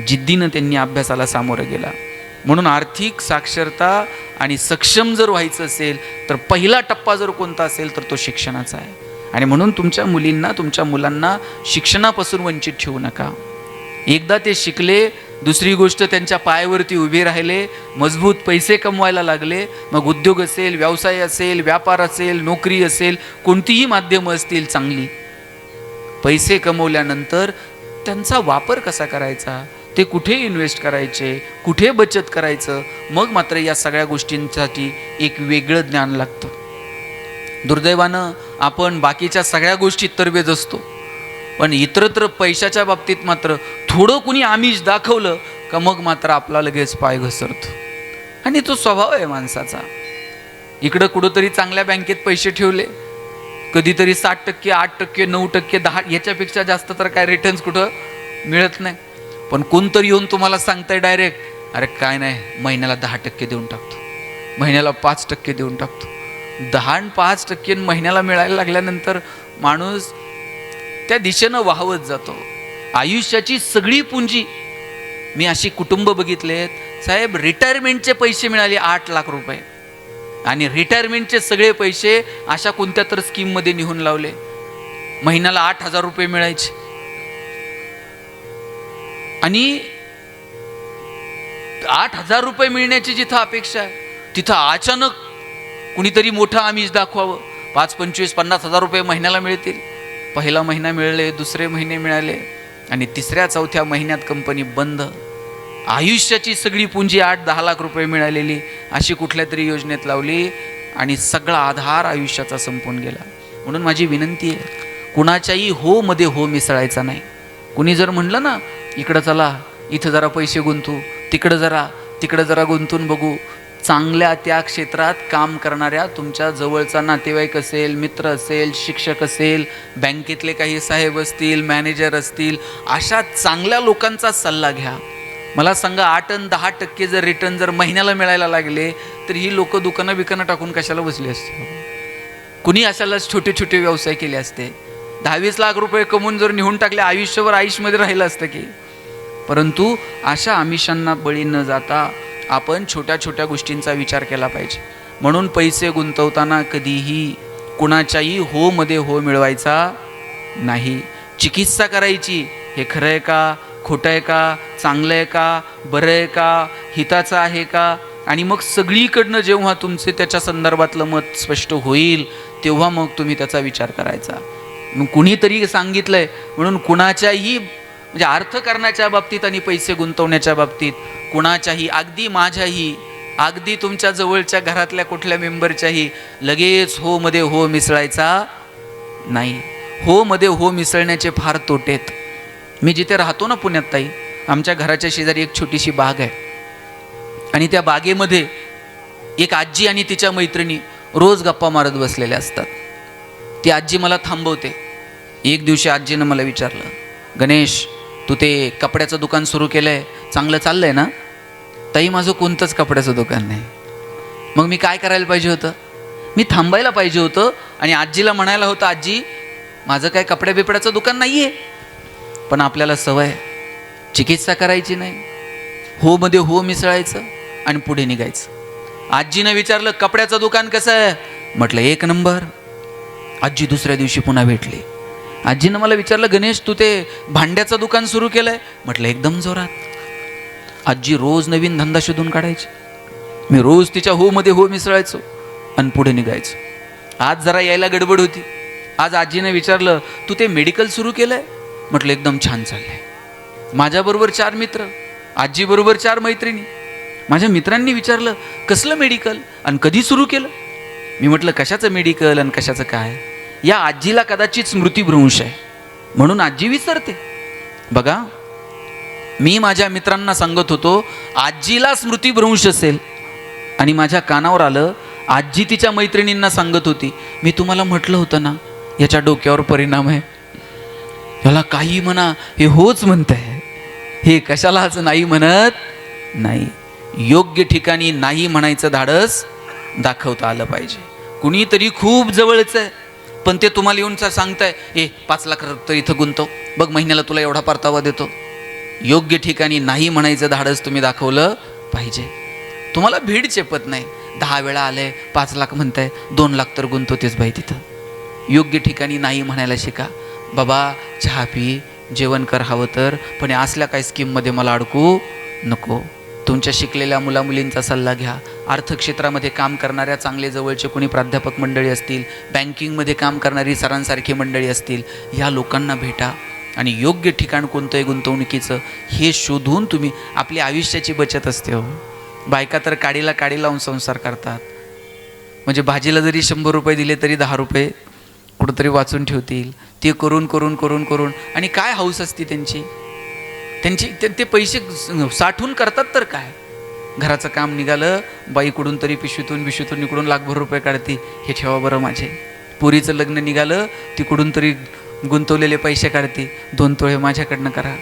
जिद्दीनं त्यांनी अभ्यासाला सामोरं गेला. म्हणून आर्थिक साक्षरता आणि सक्षम जर व्हायचं असेल तर पहिला टप्पा जर कोणता असेल तर तो शिक्षणाचा आहे. आणि म्हणून तुमच्या मुलींना, तुमच्या मुलांना शिक्षणापासून वंचित ठेवू नका. एकदा ते शिकले, दुसरी गोष्ट त्यांच्या पायावरती उभे राहिले, मजबूत पैसे कमवायला लागले, मग उद्योग असेल, व्यवसाय असेल, व्यापार असेल, नोकरी असेल, कोणतीही माध्यमं असतील चांगली, पैसे कमवल्यानंतर त्यांचा वापर कसा करायचा, ते कुठे इन्व्हेस्ट करायचे, कुठे बचत करायचं, मग मात्र या सगळ्या गोष्टींसाठी एक वेगळं ज्ञान लागतं. दुर्दैवानं आपण बाकीच्या सगळ्या गोष्टीत तरबेज असतो, पण इतरत्र पैशाच्या बाबतीत मात्र थोडं कुणी आमिष दाखवलं का मग मात्र आपला लगेच पाय घसरतो. आणि तो स्वभाव आहे माणसाचा. इकडं कुठंतरी चांगल्या बँकेत पैसे ठेवले, कधीतरी 7%, 8%, 9%, 10%, याच्यापेक्षा जास्त तर काय रिटर्न्स कुठं मिळत नाही. पण कोणतरी येऊन तुम्हाला सांगताय डायरेक्ट, अरे काय नाही, महिन्याला 10% देऊन टाकतो, महिन्याला 5% देऊन टाकतो. 10 आणि 5% महिन्याला मिळायला लागल्यानंतर माणूस त्या दिशेनं वाहवत जातो. आयुष्याची सगळी पुंजी, मी अशी कुटुंब बघितलेत साहेब, रिटायरमेंटचे पैसे मिळाले 8 लाख रुपये, आणि रिटायरमेंटचे सगळे पैसे अशा कोणत्या तर स्कीममध्ये निघून लावले. महिन्याला 8,000 रुपये मिळायचे. आणि 8,000 रुपये मिळण्याची जिथं अपेक्षा आहे तिथं अचानक कुणीतरी मोठं आमिष दाखवावं, 5, 25, 50,000 रुपये महिन्याला मिळतील. पहिला महिना मिळाले, दुसरे महिने मिळाले, आणि 3ऱ्या 4थ्या महिन्यात कंपनी बंद. आयुष्याची सगळी पुंजी 8-10 लाख रुपये मिळालेली अशी कुठल्या तरी योजनेत लावली आणि सगळा आधार आयुष्याचा संपून गेला. म्हणून माझी विनंती आहे, कुणाच्याही हो मध्ये हो मिसळायचा नाही. कुणी जर म्हणलं ना, इकडं चला, इथं जरा पैसे गुंतू, तिकडं जरा गुंतून बघू, चांगल्या त्या क्षेत्रात काम करणाऱ्या तुमच्या जवळचा नातेवाईक असेल, मित्र असेल, शिक्षक असेल, बँकेतले काही साहेब असतील, मॅनेजर असतील, अशा चांगल्या लोकांचा सल्ला घ्या. मला सांगा, 8 आणि 10% जर रिटर्न जर महिन्याला मिळायला लागले तर ही लोक दुकानं टाकून कशाला बसली असते? कुणी अशालाच छोटे छोटे व्यवसाय केले असते. 10-20 लाख रुपये कमवून जर निघून टाकले, आयुष्यभर आयुष्यमध्ये राहिलं असतं की. परंतु अशा आमिषांना बळी न जाता आपण छोट्या छोट्या गोष्टींचा विचार केला पाहिजे. म्हणून पैसे गुंतवताना कधीही कुणाच्याही हो मध्ये हो मिळवायचा नाही. चिकित्सा करायची, हे खरं आहे का, खोटं आहे का, चांगलं आहे का, बरं आहे का, हिताचं आहे का, आणि मग सगळीकडनं जेव्हा तुमचे त्याच्या संदर्भातलं मत स्पष्ट होईल तेव्हा मग तुम्ही त्याचा विचार करायचा. मग कुणीतरी सांगितलंय म्हणून कुणाच्याही म्हणजे अर्थ करण्याच्या बाबतीत आणि पैसे गुंतवण्याच्या बाबतीत कुणाच्याही, अगदी माझ्याही, अगदी तुमच्या जवळच्या घरातल्या कुठल्या मेंबरच्याही लगेच हो मध्ये हो मिसळायचा नाही. हो मध्ये हो मिसळण्याचे फार तोटेत. मी जिथे राहतो ना पुण्यात ताई, आमच्या घराच्या शेजारी एक छोटीशी बाग आहे, आणि त्या बागेमध्ये एक आजी आणि तिच्या मैत्रिणी रोज गप्पा मारत बसलेल्या असतात. ती आजी मला थांबवते. एक दिवशी आजीनं मला विचारलं, गणेश तू ते कपड्याचं दुकान सुरू केलं आहे, चांगलं चाललं आहे ना? ताई, माझं कोणतंच कपड्याचं दुकान नाही. मग मी काय करायला पाहिजे होतं? मी थांबायला पाहिजे होतं आणि आजीला म्हणायला होतं, आजी माझं काय कपड्या बिपड्याचं दुकान नाही आहे. पण आपल्याला सवय चिकित्सा करायची नाही, हो मध्ये हो मिसळायचं आणि पुढे निघायचं. आजीनं विचारलं, कपड्याचं दुकान कसं आहे? म्हटलं 1 नंबर. आजी दुसऱ्या दिवशी पुन्हा भेटली. आजीनं मला विचारलं, गणेश तू ते भांड्याचं दुकान सुरू केलंय? म्हटलं एकदम जोरात. आजी रोज नवीन धंदा शोधून काढायची. मी रोज तिच्या हो मध्ये हो मिसळायचो आणि पुढे निघायचो. आज जरा यायला गडबड होती. आज आजीनं विचारलं, तू ते मेडिकल सुरू केलंय? म्हटलं एकदम छान चाललंय. माझ्याबरोबर 4 मित्र, आजीबरोबर 4 मैत्रिणी. माझ्या मित्रांनी विचारलं, कसलं मेडिकल आणि कधी सुरू केलं? मी म्हटलं कशाचं मेडिकल आणि कशाचं काय? या आजीला कदाचित स्मृतिभ्रंश आहे म्हणून आजी विसरते. बघा, मी माझ्या मित्रांना सांगत होतो आजीला स्मृतिभ्रंश असेल आणि माझ्या कानावर आलं, आजी तिच्या मैत्रिणींना सांगत होती, मी तुम्हाला म्हटलं होतं ना याच्या डोक्यावर परिणाम आहे, याला काही म्हणा हे होच म्हणत आहे, हे कशालाच नाही म्हणत नाही. योग्य ठिकाणी नाही म्हणायचं धाडस दाखवता आलं पाहिजे. कुणीतरी खूप जवळचं आहे पण ते तुम्हाला येऊन सांगताय, 5 लाख तर इथं गुंतव, बघ महिन्याला तुला एवढा परतावा देतो. योग्य ठिकाणी नाही म्हणायचं धाडस तुम्ही दाखवलं पाहिजे. तुम्हाला भीड चेपत नाही, 10 वेळा आलंय 5 लाख म्हणताय, 2 लाख तर गुंतवतेच बाई तिथं. योग्य ठिकाणी नाही म्हणायला शिका. बाबा चहा पी, जेवण कर हवं तर, पण असल्या काही स्कीममध्ये मला अडकू नको. तुमच्या शिकलेल्या मुलामुलींचा सल्ला घ्या. अर्थक्षेत्रामध्ये काम करणाऱ्या चांगले जवळचे कोणी प्राध्यापक मंडळी असतील, बँकिंगमध्ये काम करणारी सरांसारखी मंडळी असतील, या लोकांना भेटा आणि योग्य ठिकाण कोणतं आहे गुंतवणुकीचं हे शोधून तुम्ही, आपली आयुष्याची बचत असते हो. बायका तर काडीला काडी लावून संसार करतात. म्हणजे भाजीला जरी 100 रुपये दिले तरी 10 रुपये कुठंतरी वाचून ठेवतील. ते करून करून करून करून आणि काय हौस असते त्यांची ते पैसे साठवून करतात तर काय. घराचं काम निघालं, बाईकडून तरी पिशवीतून इकडून लाखभर रुपये काढते, हे ठेवा बरं माझे. पुरीचं लग्न निघालं, तिकडून तरी गुंतवलेले पैसे काढते, 2 तोळे माझ्याकडनं करा.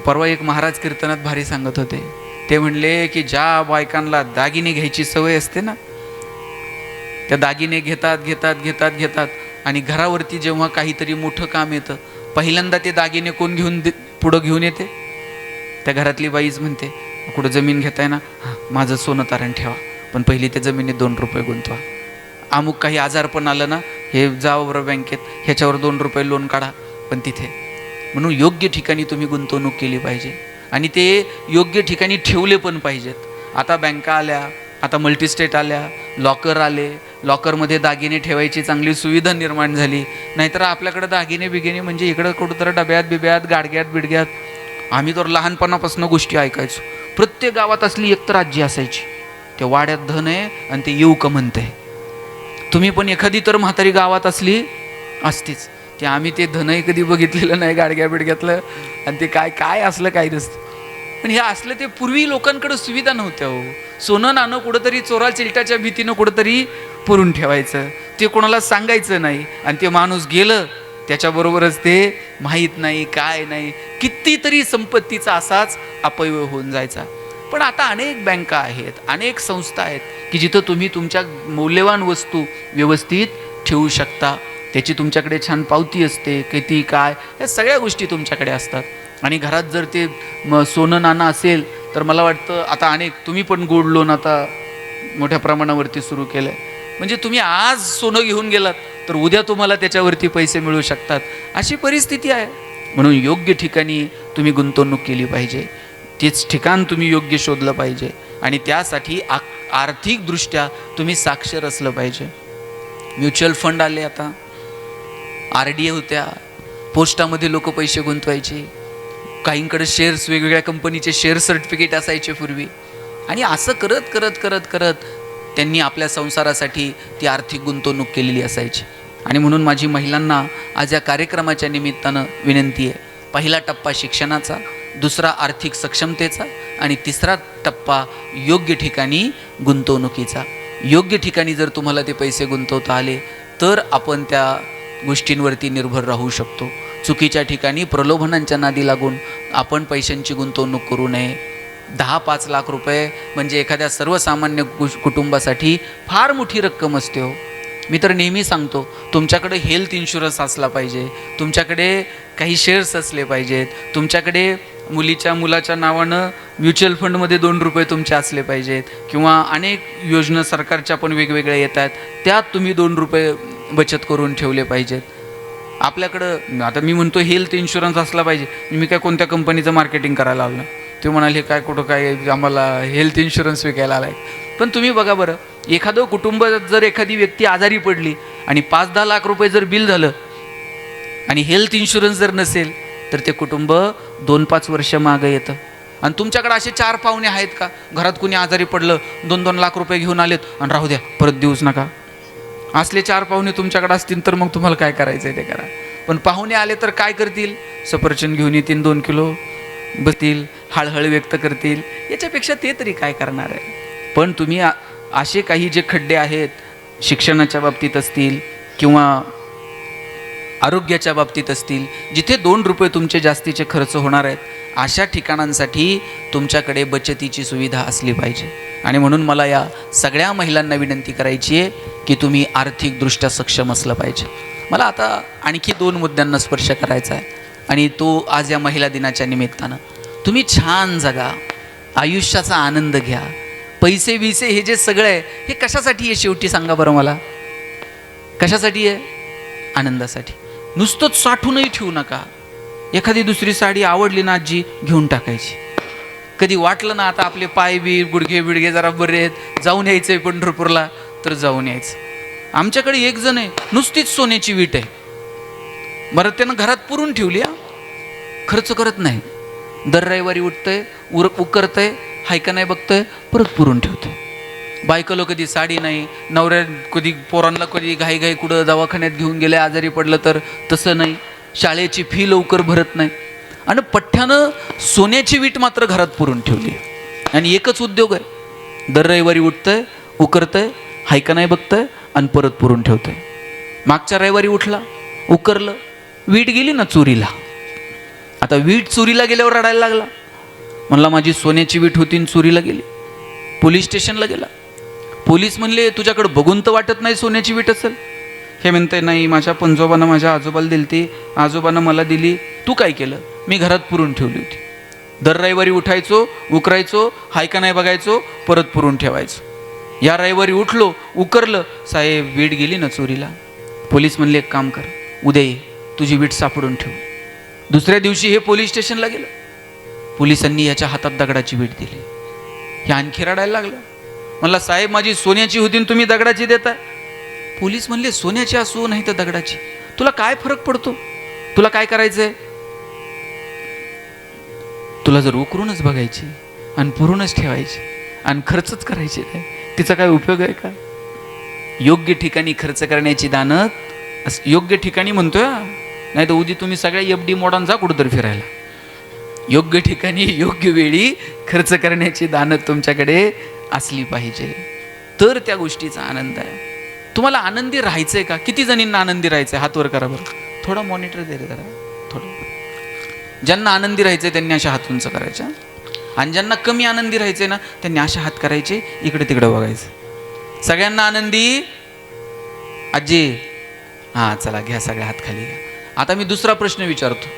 परवा एक महाराज कीर्तनात भारी सांगत होते. ते म्हणले की ज्या बायकांना दागिने घ्यायची सवय असते ना, त्या दागिने घेतात आणि घरावरती जेव्हा काहीतरी मोठं काम येतं, पहिल्यांदा ते दागिने कोण पुढं घेऊन येते? त्या घरातली बाईच म्हणते, कुठं जमीन घेताय ना, हां माझं सोनं तारण ठेवा, पण पहिली त्या जमिनीत 2 रुपये गुंतवा. अमुक काही आजार पण आलं ना, हे जावं बरं बँकेत, ह्याच्यावर 2 रुपये लोन काढा, पण तिथे. म्हणून योग्य ठिकाणी तुम्ही गुंतवणूक केली पाहिजे आणि ते योग्य ठिकाणी ठेवले पण पाहिजेत. आता बँका आल्या, आता मल्टीस्टेट आल्या, लॉकर आले, लॉकरमध्ये दागिने ठेवायची चांगली सुविधा निर्माण झाली. नाहीतर आपल्याकडे दागिने बिगिने म्हणजे इकडं कुठंतरी डब्यात बिब्यात गाडग्यात बिडग्यात. आम्ही तर लहानपणापासून गोष्टी ऐकायचो. प्रत्येक गावात असली एकतर आजी असायची, त्या वाड्यात धन आहे आणि ते येऊ का म्हणते. तुम्ही पण एखादी तर म्हातारी गावात असली असतीच. ते आम्ही ते धनही कधी बघितलेलं नाही गाडग्या बिडग्यातलं, आणि ते काय काय असलं काही नसतं. पण हे असलं ते पूर्वी लोकांकडे सुविधा नव्हत्या हो. सोनं नाणं कुठंतरी चोरा चिलटाच्या भीतीनं कुठंतरी पुरून ठेवायचं, ते कोणाला सांगायचं नाही, आणि ते माणूस गेलं त्याच्याबरोबरच ते माहीत नाही काय नाही, कितीतरी संपत्तीचा असाच अपव्यय होऊन जायचा. पण आता अनेक बँका आहेत, अनेक संस्था आहेत की जिथं तुम्ही तुमच्या मौल्यवान वस्तू व्यवस्थित ठेवू शकता. त्याची तुमच्याकडे छान पावती असते, किती काय या सगळ्या गोष्टी तुमच्याकडे असतात. आणि घरात जर ते सोनं नाणं असेल तर मला वाटतं आता अनेक, तुम्ही पण गोल्ड लोन आता मोठ्या प्रमाणावरती सुरू केलं आहे. म्हणजे तुम्ही आज सोनं घेऊन गेलात तर उद्या तुम्हाला त्याच्यावरती पैसे मिळू शकतात, अशी परिस्थिती आहे. म्हणून योग्य ठिकाणी तुम्ही गुंतवणूक केली पाहिजे, तेच ठिकाण तुम्ही योग्य शोधलं पाहिजे आणि त्यासाठी आर्थिकदृष्ट्या तुम्ही साक्षर असलं पाहिजे. म्युच्युअल फंड आले, आता RDA होत्या, पोस्टामध्ये लोक पैसे गुंतवायचे, काहींकडे शेअर्स, वेगवेगळ्या कंपनीचे शेअर सर्टिफिकेट असायचे पूर्वी. आणि असं करत करत करत करत त्यांनी आपल्या संसारासाठी ती आर्थिक गुंतवणूक केलेली असायची. आणि म्हणून माझी महिलांना आज या कार्यक्रमाच्या निमित्तानं विनंती आहे, पहिला टप्पा शिक्षणाचा, दुसरा आर्थिक सक्षमतेचा आणि तिसरा टप्पा योग्य ठिकाणी गुंतवणुकीचा. योग्य ठिकाणी जर तुम्हाला ते पैसे गुंतवता आले तर आपण त्या गोष्टींवरती निर्भर राहू शकतो. चुकीच्या ठिकाणी प्रलोभनांच्या नादी लागून आपण पैशांची गुंतवणूक करू नये. 10-5 लाख रुपये म्हणजे एखाद्या सर्वसामान्य कुटुंबासाठी फार मोठी रक्कम असते हो. मी तर नेहमी सांगतो, तुमच्याकडे हेल्थ इन्शुरन्स असला पाहिजे, तुमच्याकडे काही शेअर्स असले पाहिजेत, तुमच्याकडे मुलाच्या नावानं म्युच्युअल फंडमध्ये 2 रुपये तुमचे असले पाहिजेत, किंवा अनेक योजना सरकारच्या पण वेगवेगळ्या येतात, त्यात तुम्ही 2 रुपये बचत करून ठेवले पाहिजेत. आपल्याकडं आता मी म्हणतो हेल्थ इन्शुरन्स असला पाहिजे, मी काय कोणत्या कंपनीचं मार्केटिंग करायला लावलं. ते म्हणाले काय कुठं काय आम्हाला हेल्थ इन्शुरन्स विकायला आला आहे. पण तुम्ही बघा बरं, एखादं कुटुंब जर एखादी व्यक्ती आजारी पडली आणि 5-10 लाख रुपये जर बिल झालं आणि हेल्थ इन्शुरन्स जर नसेल, तर ते कुटुंब 2-5 वर्ष मागं येतं. आणि तुमच्याकडे असे 4 पाहुणे आहेत का, घरात कुणी आजारी पडलं 2-2 लाख रुपये घेऊन आलेत आणि राहू द्या परत देऊच नका. असले 4 पाहुणे तुमच्याकडे असतील तर मग तुम्हाला काय करायचं आहे ते करा. पण पाहुणे आले तर काय करतील, सफरचंद घेऊन येतील 2 किलो, बसतील, हळहळ व्यक्त करतील, याच्यापेक्षा ते तरी काय करणार आहे. पण तुम्ही असे काही जे खड्डे आहेत, शिक्षणाच्या बाबतीत असतील किंवा आरोग्याच्या बाबतीत असतील, जिथे 2 रुपये तुमचे जास्तीचे खर्च होणार आहेत, अशा ठिकाणांसाठी तुमच्याकडे बचतीची सुविधा असली पाहिजे. आणि म्हणून मला या सगळ्या महिलांना विनंती करायची आहे की तुम्ही आर्थिकदृष्ट्या सक्षम असलं पाहिजे. मला आता आणखी 2 मुद्द्यांना स्पर्श करायचा आहे, आणि तो आज या महिला दिनाच्या निमित्तानं. तुम्ही छान जगा, आयुष्याचा आनंद घ्या. पैसे विसे हे जे सगळं आहे हे कशासाठी आहे शेवटी सांगा बरं मला, कशासाठी आहे? आनंदासाठी. नुसतंच साठवूनही ठेवू नका. एखादी दुसरी साडी आवडली ना आजी, घेऊन टाकायची. कधी वाटलं ना आता आपले पाय बी गुडघे बिडघे जरा बरे आहेत, जाऊन यायचं आहे पंढरपूरला, तर जाऊन यायचं. आमच्याकडे एक जण आहे, नुसतीच सोन्याची वीट आहे. बरं त्यानं घरात पुरून ठेवली, खर्च करत नाही. दर रविवारी उठतंय, उकरतंय, हाय का नाही बघतंय, परत पुरून ठेवतंय. बायकोला कधी साडी नाही, नवऱ्या कधी पोरांना कधी घाई कुठं दवाखान्यात घेऊन गेले, आजारी पडलं तर तसं नाही. शाळेची फी लवकर भरत नाही, आणि पठ्ठ्यानं सोन्याची वीट मात्र घरात पुरून ठेवली. आणि एकच उद्योग आहे, दर रविवारी उठतंय, उकरतंय, हाय का नाही बघतंय, आणि परत पुरून ठेवतंय. मागच्या रविवारी उठला, उकरलं, वीट गेली ना चोरीला. आता वीट चोरीला गेल्यावर रडायला लागला. म्हणला माझी सोन्याची वीट होती आणि चोरीला गेली. पोलीस स्टेशनला गेला. पोलीस म्हणले तुझ्याकडे बघून तर वाटत नाही सोन्याची वीट असेल. हे म्हणते नाही, माझ्या पंजोबानं माझ्या आजोबाला दिली ती, आजोबानं मला दिली. तू काय केलं? मी घरात पुरून ठेवली होती. दर रविवारी उठायचो, उकरायचो, हाय का नाही बघायचो, परत पुरून ठेवायचो. या रविवारी उठलो, उकरलं, साहेब वीट गेली ना चोरीला. पोलीस म्हणले एक काम कर, उद्या ये, तुझी वीट सापडून ठेव. दुसऱ्या दिवशी हे पोलीस स्टेशनला गेलं. पोलिसांनी याच्या हातात दगडाची वीट दिली. हे आणखी रडायला लागलं. म्हणला साहेब माझी सोन्याची होती आणि तुम्ही दगडाची देताय. पोलीस म्हणले सोन्याची असो नाही तर दगडाची, तुला काय फरक पडतो? तुला काय करायचंय? तुला जर उकरूनच बघायची आणि पुरूनच ठेवायची आणि खर्चच करायची नाही, तिचा काय उपयोग आहे का? योग्य ठिकाणी खर्च करण्याची दानत योग्य ठिकाणी म्हणतोय, नाही तर उद्या तुम्ही सगळ्या FD मोडान जा कुठंतरी फिरायला. योग्य ठिकाणी योग्य वेळी खर्च करण्याची दानत तुमच्याकडे असली पाहिजे, तर त्या गोष्टीचा आनंद आहे. तुम्हाला आनंदी राहायचंय का? किती जणींना आनंदी राहायचंय? हात वर करा बरं. थोडं मॉनिटर दे रे जरा, थोडं. ज्यांना आनंदी राहायचंय त्यांनी अशा हात उंच करायच्या, आणि ज्यांना कमी आनंदी राहायचंय ना त्यांनी अशा हात करायचे, इकडे तिकडे बघायचं. सगळ्यांना आनंदी आजी, हां चला घ्या सगळे हात खाली घ्या. आता मी दुसरा प्रश्न विचारतो,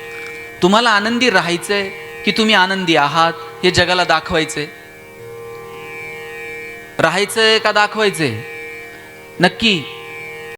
तुम्हाला आनंदी राहायचंय की तुम्ही आनंदी आहात हे जगाला दाखवायचंय? राहायचंय का दाखवायचंय? नक्की